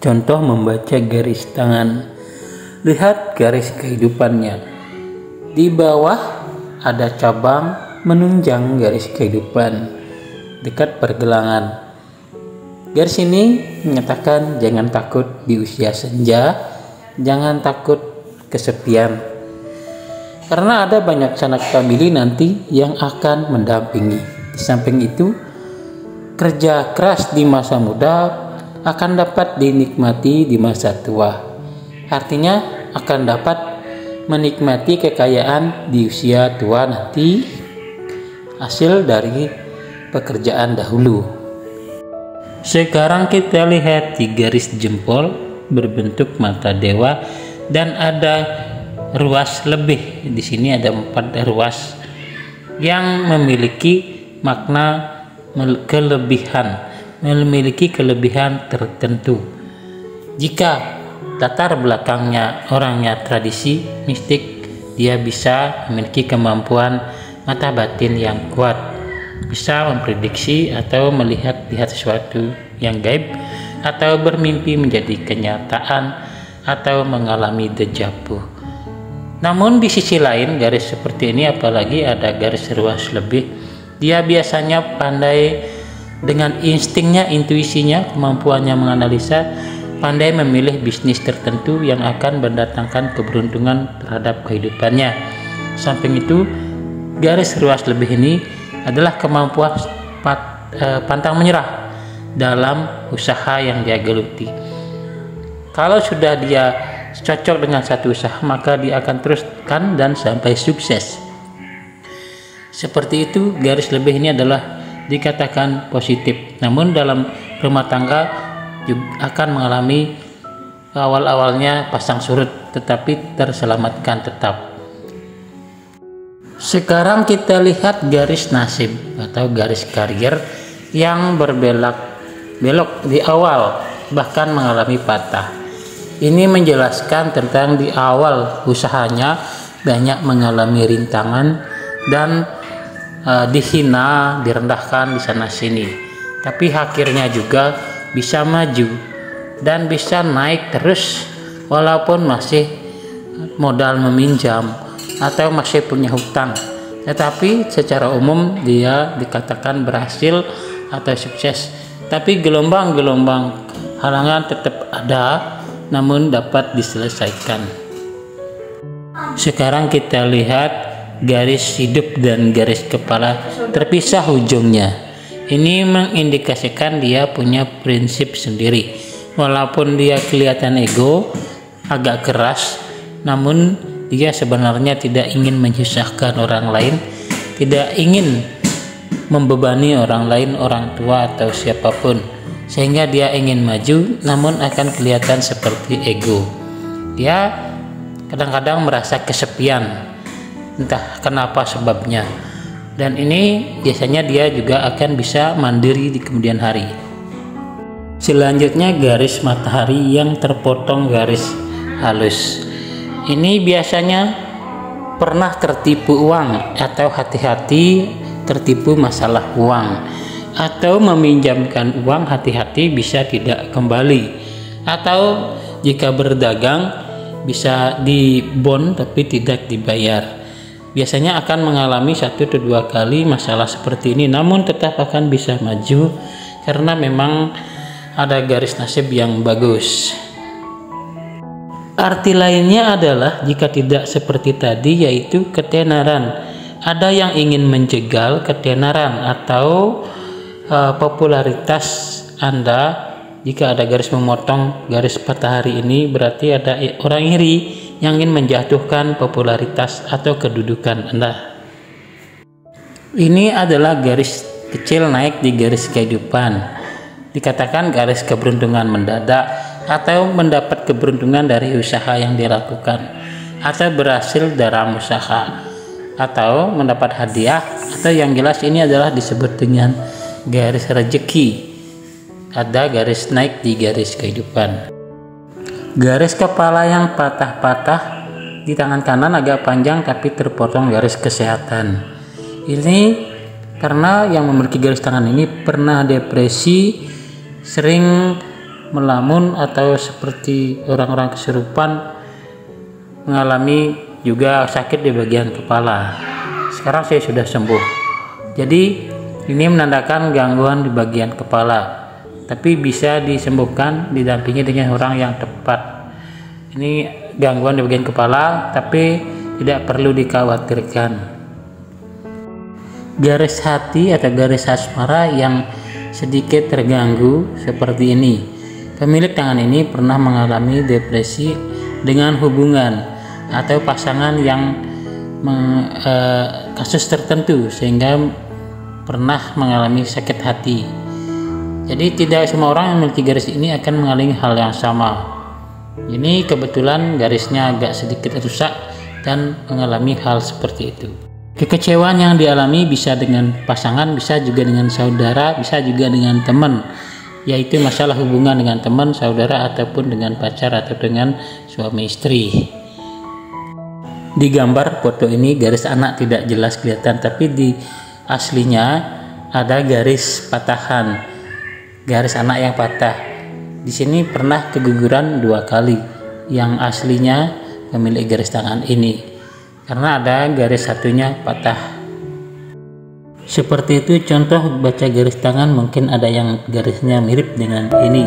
Contoh membaca garis tangan. Lihat garis kehidupannya. Di bawah ada cabang menunjang garis kehidupan dekat pergelangan. Garis ini menyatakan jangan takut di usia senja, jangan takut kesepian. Karena ada banyak sanak famili nanti yang akan mendampingi. Di samping itu, kerja keras di masa muda akan dapat dinikmati di masa tua. Artinya akan dapat menikmati kekayaan di usia tua nanti hasil dari pekerjaan dahulu. Sekarang kita lihat di garis jempol berbentuk mata dewa dan ada ruas lebih. Di sini ada 4 ruas yang memiliki makna memiliki kelebihan tertentu. Jika latar belakangnya orangnya tradisi mistik, dia bisa memiliki kemampuan mata batin yang kuat, bisa memprediksi atau melihat sesuatu yang gaib, atau bermimpi menjadi kenyataan, atau mengalami deja vu. Namun di sisi lain, garis seperti ini apalagi ada garis ruas lebih, dia biasanya pandai dengan instingnya, intuisinya, kemampuannya menganalisa, pandai memilih bisnis tertentu yang akan mendatangkan keberuntungan terhadap kehidupannya. Samping itu, garis ruas lebih ini adalah kemampuan pantang menyerah dalam usaha yang dia geluti. Kalau sudah dia cocok dengan satu usaha, maka dia akan teruskan dan sampai sukses. Seperti itu, garis lebih ini adalah dikatakan positif. Namun dalam rumah tangga juga akan mengalami awal-awalnya pasang surut, tetapi terselamatkan tetap. Sekarang kita lihat garis nasib atau garis karier yang belok di awal, bahkan mengalami patah. Ini menjelaskan tentang di awal usahanya banyak mengalami rintangan dan dihina, direndahkan di sana sini. Tapi akhirnya juga bisa maju dan bisa naik terus walaupun masih modal meminjam atau masih punya hutang. Tetapi secara umum dia dikatakan berhasil atau sukses. Tapi gelombang-gelombang halangan tetap ada, namun dapat diselesaikan. Sekarang kita lihat garis hidup dan garis kepala terpisah ujungnya. Ini mengindikasikan dia punya prinsip sendiri. Walaupun dia kelihatan ego, agak keras, namun dia sebenarnya tidak ingin menyusahkan orang lain, tidak ingin membebani orang lain, orang tua atau siapapun, sehingga dia ingin maju, namun akan kelihatan seperti ego. Dia kadang-kadang merasa kesepian, entah kenapa sebabnya, dan ini biasanya dia juga akan bisa mandiri di kemudian hari. Selanjutnya garis matahari yang terpotong garis halus. Ini biasanya pernah tertipu uang atau hati-hati tertipu masalah uang, atau meminjamkan uang hati-hati bisa tidak kembali, atau jika berdagang bisa dibond tapi tidak dibayar. Biasanya akan mengalami 1 atau 2 kali masalah seperti ini, namun tetap akan bisa maju karena memang ada garis nasib yang bagus. Arti lainnya adalah jika tidak seperti tadi, yaitu ketenaran. Ada yang ingin menjegal ketenaran atau popularitas Anda. Jika ada garis memotong garis matahari ini, berarti ada orang iri yang ingin menjatuhkan popularitas atau kedudukan Anda. Ini adalah garis kecil naik di garis kehidupan. Dikatakan garis keberuntungan mendadak atau mendapat keberuntungan dari usaha yang dilakukan, atau berhasil dalam usaha, atau mendapat hadiah, atau yang jelas ini adalah disebut dengan garis rezeki. Ada garis naik di garis kehidupan. Garis kepala yang patah-patah di tangan kanan agak panjang tapi terpotong garis kesehatan. Ini karena yang memiliki garis tangan ini pernah depresi, sering melamun atau seperti orang-orang kesurupan, mengalami juga sakit di bagian kepala. Sekarang saya sudah sembuh. Jadi ini menandakan gangguan di bagian kepala, tapi bisa disembuhkan didampingi dengan orang yang tepat. Ini gangguan di bagian kepala, tapi tidak perlu dikhawatirkan. Garis hati atau garis asmara yang sedikit terganggu seperti ini. Pemilik tangan ini pernah mengalami depresi dengan hubungan atau pasangan yang kasus tertentu sehingga pernah mengalami sakit hati. Jadi tidak semua orang yang memiliki garis ini akan mengalami hal yang sama. Ini kebetulan garisnya agak sedikit rusak dan mengalami hal seperti itu. Kekecewaan yang dialami bisa dengan pasangan, bisa juga dengan saudara, bisa juga dengan teman, yaitu masalah hubungan dengan teman, saudara, ataupun dengan pacar atau dengan suami istri. Di gambar foto ini garis anak tidak jelas kelihatan, tapi di aslinya ada garis patahan, garis anak yang patah. Di sini pernah keguguran 2 kali, yang aslinya pemilik garis tangan ini, karena ada garis satunya patah. Seperti itu contoh baca garis tangan, mungkin ada yang garisnya mirip dengan ini.